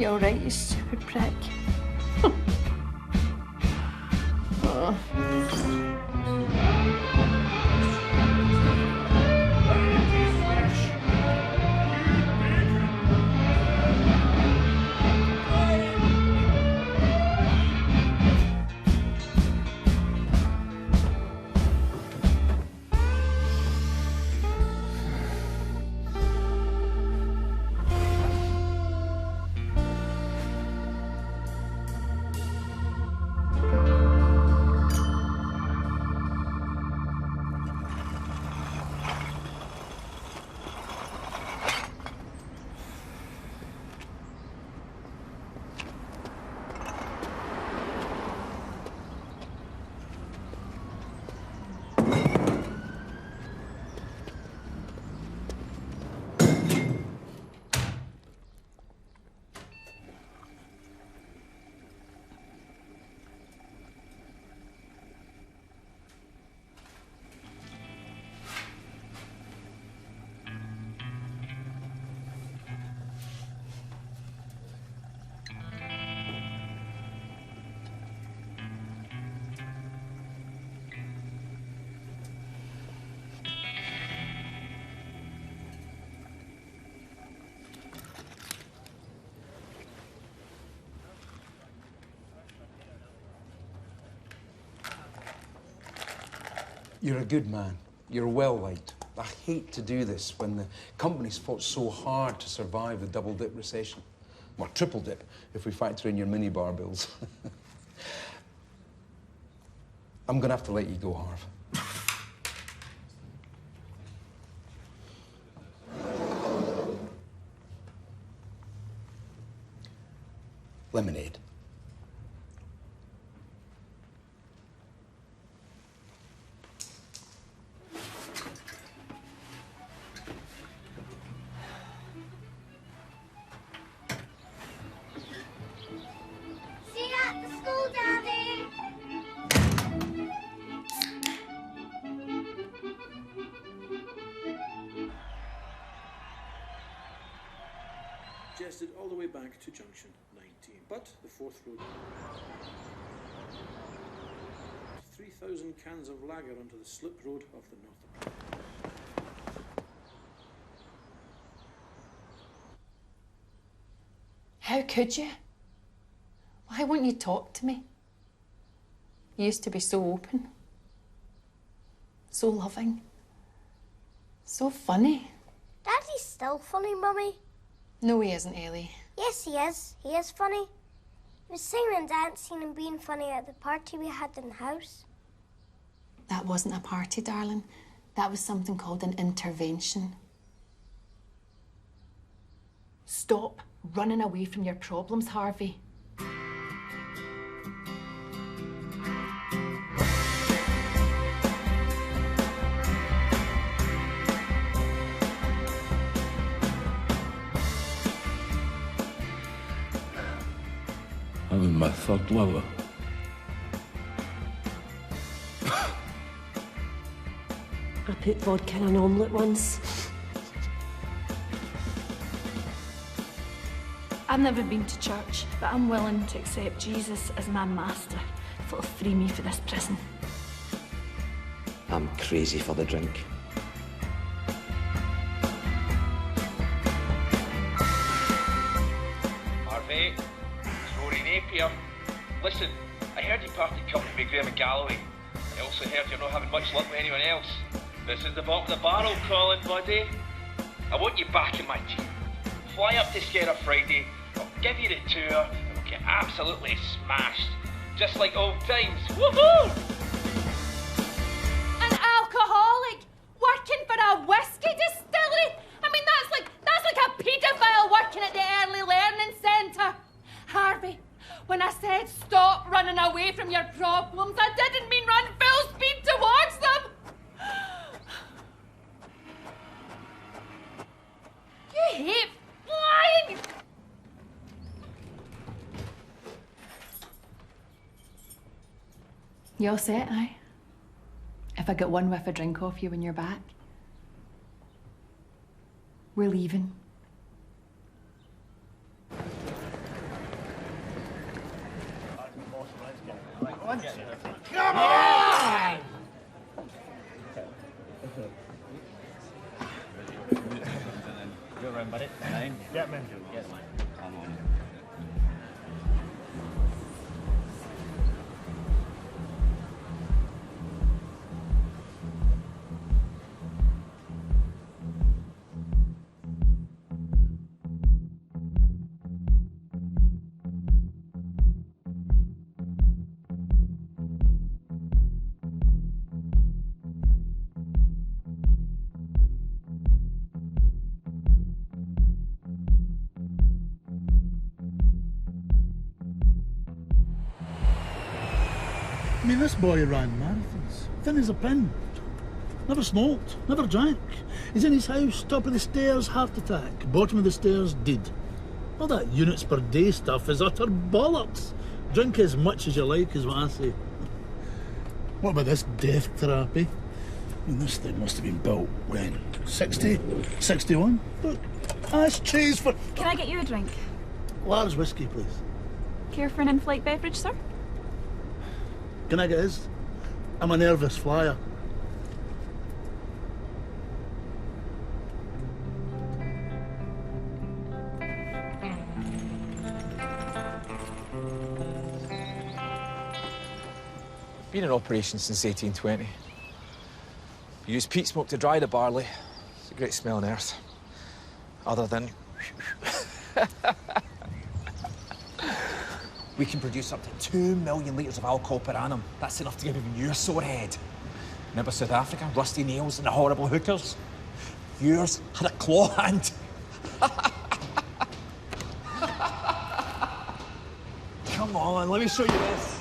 be all right, you stupid prick. You're a good man. You're well liked. I hate to do this when the company's fought so hard to survive the double-dip recession. Or triple-dip, if we factor in your minibar bills. I'm gonna have to let you go, Harv. Lemonade. Jetted all the way back to junction 19, but the fourth road. 3,000 cans of lager onto the slip road of the north. How could you? Why won't you talk to me? You used to be so open, so loving, so funny. Daddy's still funny, Mummy. No, he isn't, Ellie. Yes, he is. He is funny. He was singing and dancing and being funny at the party we had in the house. That wasn't a party, darling. That was something called an intervention. Stop running away from your problems, Harvey. I'm in my third lover. I put vodka in an omelette once. I've never been to church, but I'm willing to accept Jesus as my master, if it'll free me for this prison. I'm crazy for the drink. Harvey, it's Rory Napier. Listen, I heard you parted company with Graham and Galloway. I also heard you're not having much luck with anyone else. This is the bottom of the barrel, Colin, buddy. I want you back in my team. Fly up to Scare Friday, I'll give you the tour, and we'll get absolutely smashed. Just like old times. Woohoo! An alcoholic working for a whiskey distillery? I mean, that's like a paedophile working at the Early Learning Centre. Harvey, when I said stop running away from your problems, I didn't mean run full speed towards them. You hate flying. You all set, aye? If I get one whiff of drink off you when you're back, we're leaving. Come on! Go around, buddy. Nine. Get him in. Get him in. Come on. I mean, this boy ran marathons, thin as a pin. Never smoked, never drank. He's in his house, top of the stairs, heart attack. Bottom of the stairs, dead. All that units per day stuff is utter bollocks. Drink as much as you like, is what I say. What about this death trap, eh? I mean, this thing must have been built when? 60? 61? Look, ashtrays for... Can I get you a drink? Large whiskey, please. Care for an in-flight beverage, sir? Can I get his? I'm a nervous flyer. Been in operation since 1820. We use peat smoke to dry the barley. It's a great smell on earth. Other than... We can produce up to 2 million litres of alcohol per annum. That's enough to give even you a sore head. Remember South Africa? Rusty nails and the horrible hookers? Yours had a claw hand. Come on, let me show you this.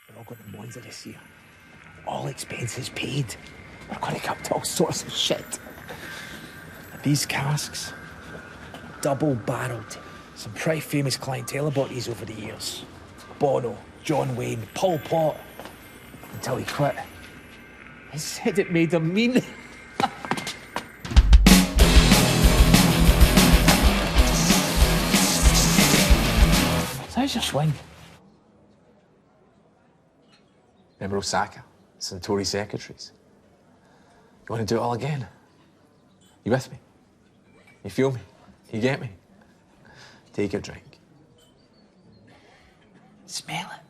We're all going to Monza this year. All expenses paid. We're going to get up to all sorts of shit. These casks, double-barreled. Some pretty famous clientele have bought these over the years. Bono, John Wayne, Pol Pot. Until he quit. He said it made him mean. So how's your swing? Remember Osaka? Centauri secretaries. You want to do it all again? You with me? You feel me? You get me? Take a drink. Smell it.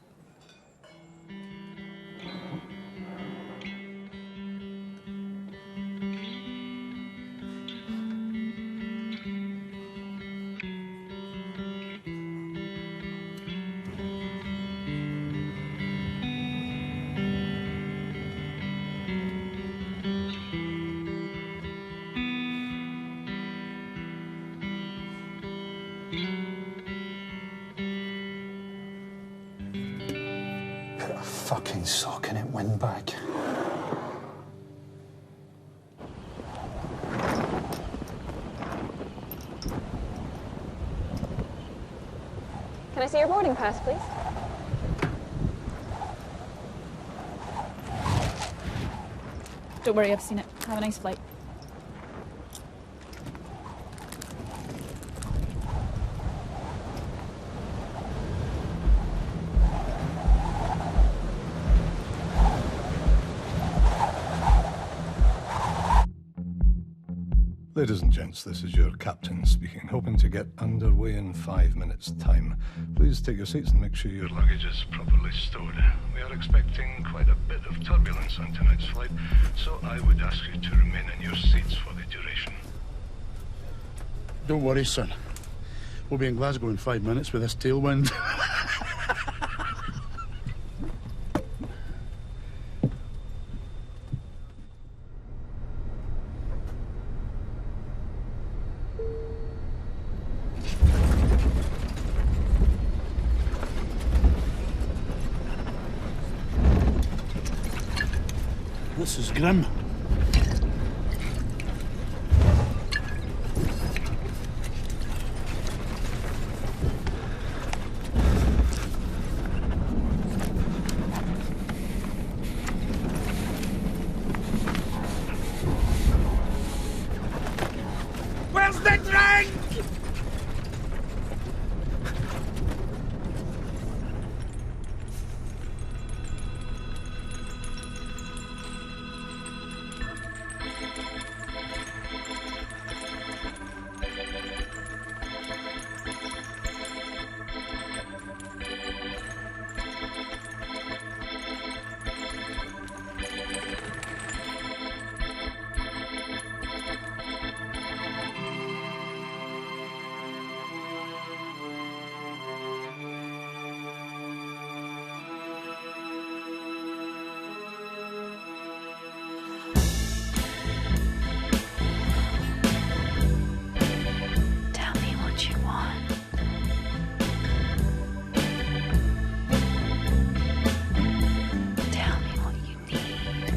Put a fucking sock in it, windbag. Can I see your boarding pass, please? Don't worry, I've seen it. Have a nice flight. Ladies and gents, this is your captain speaking, hoping to get underway in 5 minutes' time. Please take your seats and make sure your luggage is properly stowed. We are expecting quite a bit of turbulence on tonight's flight, so I would ask you to remain in your seats for the duration. Don't worry, son. We'll be in Glasgow in 5 minutes with this tailwind. This is grim. Where's the drink? Tell me what you want. Tell me what you need.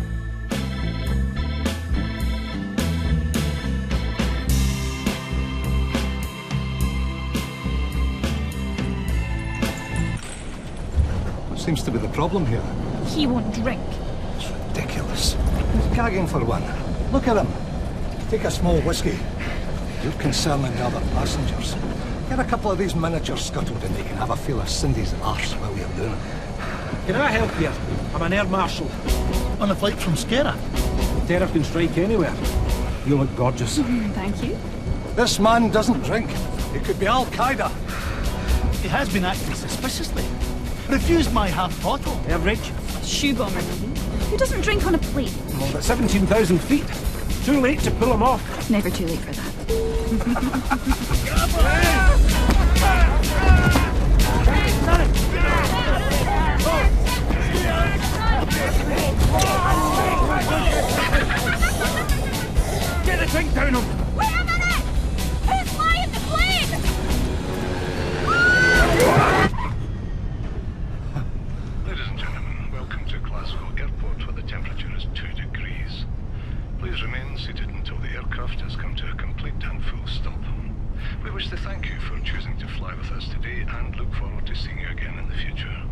What seems to be the problem here? He won't drink. It's ridiculous. He's gagging for one. Look at him. Take a small whiskey. You're concerning the other passengers. Get a couple of these miniatures scuttled and you can have a feel of Cindy's arse while you're doing it. Can I help you? I'm an air marshal. On a flight from Skera. The terror can strike anywhere. You look gorgeous. Thank you. This man doesn't drink. He could be Al-Qaeda. He has been acting suspiciously. Refused my half bottle. Average? Shoe bomber, maybe. Who doesn't drink on a plane? Well, about 17,000 feet. Too late to pull him off. Never too late for that. Get the drink down him! Wait a minute! Who's flying the plane? Ladies and gentlemen, welcome to Glasgow Airport where the temperature is 2 degrees. Please remain seated until the aircraft has come to a complete and full stop. We wish to thank you for choosing to fly with us today and look forward to seeing you again in the future.